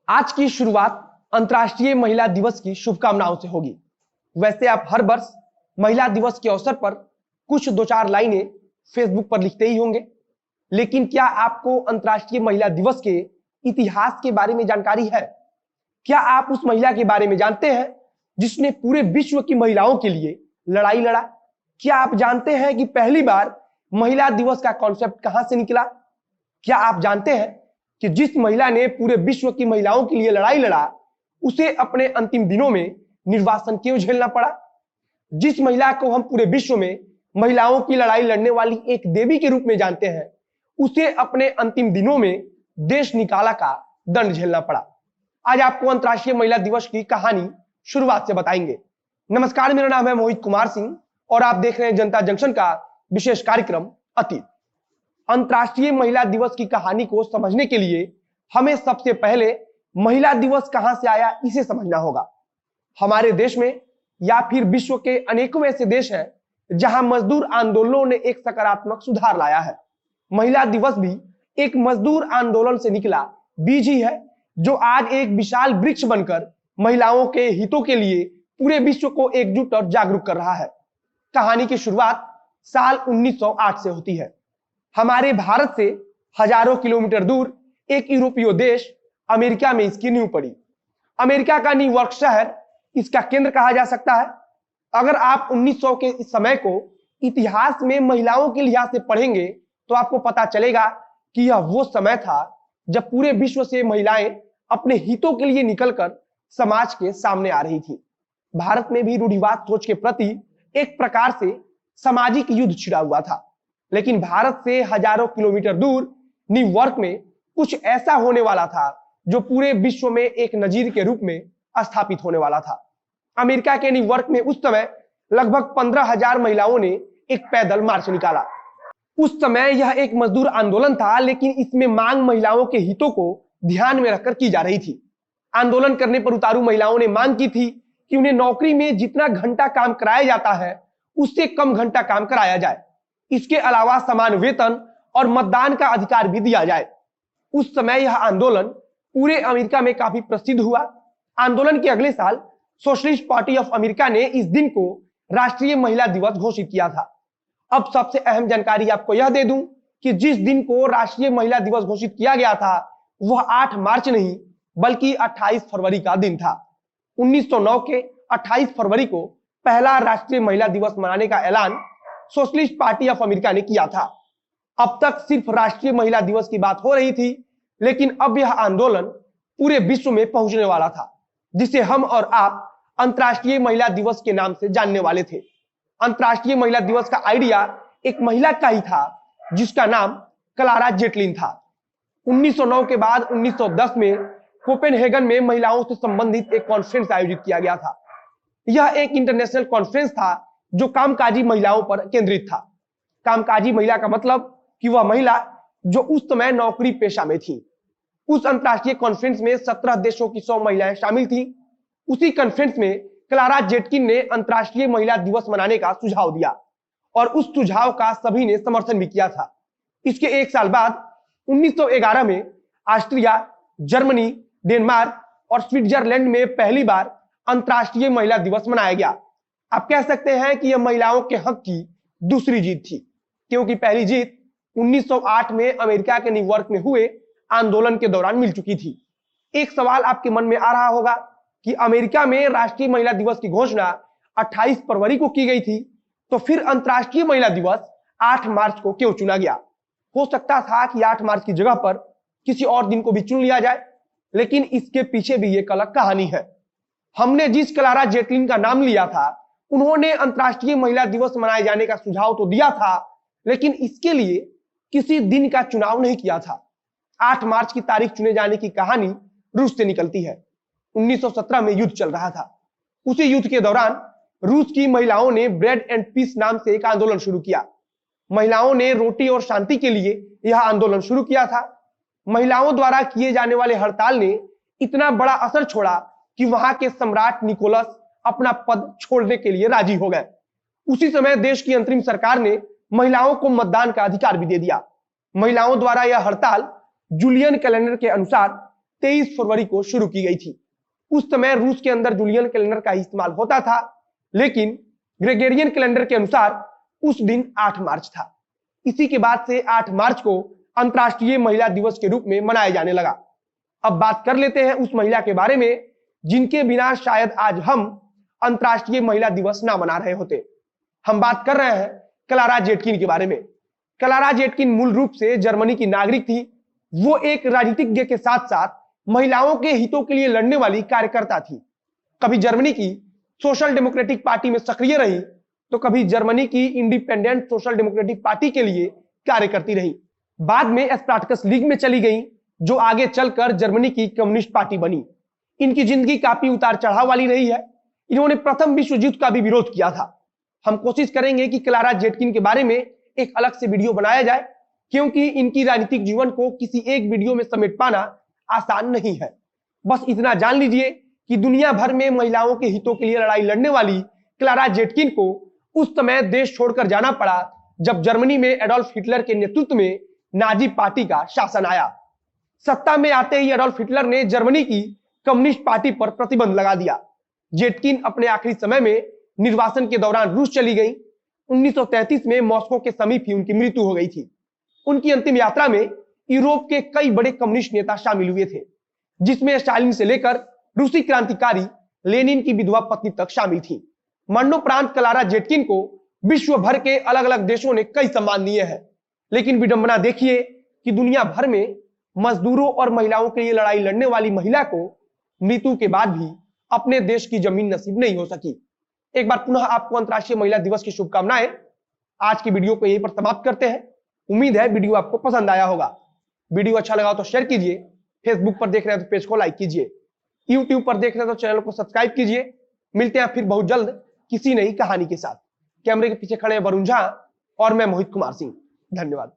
आज की शुरुआत अंतर्राष्ट्रीय महिला दिवस की शुभकामनाओं से होगी। वैसे आप हर वर्ष महिला दिवस के अवसर पर कुछ दो चार लाइनें फेसबुक पर लिखते ही होंगे, लेकिन क्या आपको अंतर्राष्ट्रीय महिला दिवस के इतिहास के बारे में जानकारी है? क्या आप उस महिला के बारे में जानते हैं जिसने पूरे विश्व की महिलाओं के लिए लड़ाई लड़ा? क्या आप जानते हैं कि पहली बार महिला दिवस का कॉन्सेप्ट कहां से निकला? क्या आप जानते हैं कि जिस महिला ने पूरे विश्व की महिलाओं के लिए लड़ाई लड़ा, उसे अपने अंतिम दिनों में निर्वासन क्यों झेलना पड़ा? जिस महिला को हम पूरे विश्व में महिलाओं की लड़ाई लड़ने वाली एक देवी के रूप में जानते हैं, उसे अपने अंतिम दिनों में देश निकाला का दंड झेलना पड़ा। आज आपको अंतर्राष्ट्रीय महिला दिवस की कहानी शुरुआत से बताएंगे। नमस्कार, मेरा नाम है मोहित कुमार सिंह और आप देख रहे हैं जनता जंक्शन का विशेष कार्यक्रम अतीत। अंतर्राष्ट्रीय महिला दिवस की कहानी को समझने के लिए हमें सबसे पहले महिला दिवस कहां से आया इसे समझना होगा। हमारे देश में या फिर विश्व के अनेकों ऐसे देश हैं जहां मजदूर आंदोलनों ने एक सकारात्मक सुधार लाया है। महिला दिवस भी एक मजदूर आंदोलन से निकला बीज ही है, जो आज एक विशाल वृक्ष बनकर महिलाओं के हितों के लिए पूरे विश्व को एकजुट और जागरूक कर रहा है। कहानी की शुरुआत साल 1908 से होती है। हमारे भारत से हजारों किलोमीटर दूर एक यूरोपीय देश अमेरिका में इसकी नींव पड़ी। अमेरिका का न्यूयॉर्क शहर इसका केंद्र कहा जा सकता है। अगर आप 1900 के इस समय को इतिहास में महिलाओं के लिहाज से पढ़ेंगे तो आपको पता चलेगा कि यह वो समय था जब पूरे विश्व से महिलाएं अपने हितों के लिए निकलकर समाज के सामने आ रही थी। भारत में भी रूढ़िवाद सोच के प्रति एक प्रकार से सामाजिक युद्ध छिड़ा हुआ था, लेकिन भारत से हजारों किलोमीटर दूर न्यूयॉर्क में कुछ ऐसा होने वाला था जो पूरे विश्व में एक नजीर के रूप में स्थापित होने वाला था। अमेरिका के न्यूयॉर्क में उस समय लगभग 15,000 महिलाओं ने एक पैदल मार्च निकाला। उस समय यह एक मजदूर आंदोलन था, लेकिन इसमें मांग महिलाओं के हितों को ध्यान में रखकर की जा रही थी। आंदोलन करने पर उतारू महिलाओं ने मांग की थी कि उन्हें नौकरी में जितना घंटा काम कराया जाता है उससे कम घंटा काम कराया जाए। इसके अलावा समान वेतन और मतदान का अधिकार भी दिया जाए। उस समय यह आंदोलन पूरे अमेरिका में काफी प्रसिद्ध हुआ। आंदोलन के अगले साल सोशलिस्ट पार्टी ऑफ अमेरिका ने इस दिन को राष्ट्रीय महिला दिवस घोषित किया था। अब सबसे अहम जानकारी आपको यह दे दूं कि जिस दिन को राष्ट्रीय महिला दिवस घोषित किया गया था वह 8 मार्च नहीं बल्कि 28 फरवरी का दिन था। 1909 के 28 फरवरी को पहला राष्ट्रीय महिला दिवस मनाने का ऐलान सोशलिस्ट पार्टी ऑफ अमेरिका ने किया था। अब तक सिर्फ राष्ट्रीय महिला दिवस की बात हो रही थी, लेकिन अब यह आंदोलन पूरे विश्व में पहुंचने वाला था, जिसे हम और आप अंतर्राष्ट्रीय महिला दिवस के नाम से जानने वाले थे। अंतर्राष्ट्रीय महिला दिवस का आइडिया एक महिला का ही था जिसका नाम क्लारा जेटलिन था। 1909 के बाद 1910 में कोपेनहेगन में महिलाओं से संबंधित एक कॉन्फ्रेंस आयोजित किया गया था। यह एक इंटरनेशनल कॉन्फ्रेंस था जो कामकाजी महिलाओं पर केंद्रित था। कामकाजी महिला का मतलब कि वह महिला जो उस समय नौकरी पेशा में थी। उस अंतर्राष्ट्रीय कॉन्फ्रेंस में 17 देशों की 100 महिलाएं शामिल थी। उसी कॉन्फ्रेंस में क्लारा जेटकिन ने अंतर्राष्ट्रीय महिला दिवस मनाने का सुझाव दिया और उस सुझाव का सभी ने समर्थन भी किया था। इसके एक साल बाद 1911 में ऑस्ट्रिया, जर्मनी, डेनमार्क और स्विट्जरलैंड में पहली बार अंतर्राष्ट्रीय महिला दिवस मनाया गया। आप कह सकते हैं कि यह महिलाओं के हक की दूसरी जीत थी, क्योंकि पहली जीत 1908 में अमेरिका के न्यूयॉर्क में हुए आंदोलन के दौरान मिल चुकी थी। एक सवाल आपके मन में आ रहा होगा कि अमेरिका में राष्ट्रीय महिला दिवस की घोषणा 28 फरवरी को की गई थी, तो फिर अंतर्राष्ट्रीय महिला दिवस 8 मार्च को क्यों चुना गया? हो सकता था कि 8 मार्च की जगह पर किसी और दिन को भी चुन लिया जाए, लेकिन इसके पीछे भी एक अलग कहानी है। हमने जिस क्लारा जेटलिन का नाम लिया था, उन्होंने अंतर्राष्ट्रीय महिला दिवस मनाए जाने का सुझाव तो दिया था, लेकिन इसके लिए किसी दिन का चुनाव नहीं किया था। 8 मार्च की तारीख चुने जाने की कहानी रूस से निकलती है। 1917 में युद्ध चल रहा था। उसी युद्ध के दौरान रूस की महिलाओं ने ब्रेड एंड पीस नाम से एक आंदोलन शुरू किया। महिलाओं ने रोटी और शांति के लिए यह आंदोलन शुरू किया था। महिलाओं द्वारा किए जाने वाले हड़ताल ने इतना बड़ा असर छोड़ा कि वहां के सम्राट निकोलस अपना पद छोड़ने के लिए राजी हो गए। उसी समय देश की अंतरिम सरकार ने महिलाओं को मतदान का अधिकार भी दे दिया। महिलाओं द्वारा यह हड़ताल जूलियन कैलेंडर के अनुसार 23 फरवरी को शुरू की गई थी। उस समय रूस के अंदर जूलियन कैलेंडर का इस्तेमाल होता था, लेकिन ग्रेगोरियन कैलेंडर के अनुसार उस दिन 8 मार्च था। इसी के बाद से 8 मार्च को अंतर्राष्ट्रीय महिला दिवस के रूप में मनाया जाने लगा। अब बात कर लेते हैं उस महिला के बारे में जिनके बिना शायद आज हम अंतर्राष्ट्रीय महिला दिवस ना मना रहे होते। हम बात कर रहे हैं क्लारा जेटकिन के बारे में। क्लारा जेटकिन मूल रूप से जर्मनी की नागरिक थी। वो एक राजनीतिज्ञ के साथ साथ महिलाओं के हितों के लिए लड़ने वाली कार्यकर्ता थी। कभी जर्मनी की सोशल डेमोक्रेटिक पार्टी में सक्रिय रही, तो कभी जर्मनी की इंडिपेंडेंट सोशल डेमोक्रेटिक पार्टी के लिए कार्य करती रही। बाद में स्पार्टकस लीग में चली गई, जो आगे चलकर जर्मनी की कम्युनिस्ट पार्टी बनी। इनकी जिंदगी काफी उतार चढ़ाव वाली रही है। इन्होंने प्रथम विश्व युद्ध का भी विरोध किया था। हम कोशिश करेंगे कि क्लारा जेटकिन के बारे में एक अलग से वीडियो बनाया जाए, क्योंकि इनकी राजनीतिक जीवन को किसी एक वीडियो में समेट पाना आसान नहीं है। बस इतना जान लीजिए कि दुनिया भर में महिलाओं के हितों के लिए लड़ाई लड़ने वाली क्लारा जेटकिन को उस समय देश छोड़कर जाना पड़ा, जब जर्मनी में एडोल्फ हिटलर के नेतृत्व में नाजी पार्टी का शासन आया। सत्ता में आते ही एडोल्फ हिटलर ने जर्मनी की कम्युनिस्ट पार्टी पर प्रतिबंध लगा दिया। जेटकिन अपने आखिरी समय में निर्वासन के दौरान रूस चली गई। 1933 में मॉस्को के समीप ही उनकी मृत्यु हो गई थी। उनकी अंतिम यात्रा में यूरोप के कई बड़े कम्युनिस्ट नेता शामिल हुए थे, जिसमें स्टालिन से लेकर रूसी क्रांतिकारी लेनिन की विधवा पत्नी तक शामिल थी। मरणोपरांत क्लारा जेटकिन को विश्व भर के अलग अलग देशों ने कई सम्मान दिए हैं, लेकिन विडंबना देखिए कि दुनिया भर में मजदूरों और महिलाओं के लिए लड़ाई लड़ने वाली महिला को मृत्यु के बाद भी अपने देश की जमीन नसीब नहीं हो सकी। एक बार पुनः आपको अंतर्राष्ट्रीय महिला दिवस की शुभकामनाएं। आज की वीडियो को यहीं पर समाप्त करते हैं। उम्मीद है वीडियो आपको पसंद आया होगा। वीडियो अच्छा लगा तो शेयर कीजिए, फेसबुक पर देख रहे हैं तो पेज को लाइक कीजिए, यूट्यूब पर देख रहे हैं तो चैनल को सब्सक्राइब कीजिए। मिलते हैं फिर बहुत जल्द किसी नई कहानी के साथ। कैमरे के पीछे खड़े हैं वरुण झा और मैं मोहित कुमार सिंह। धन्यवाद।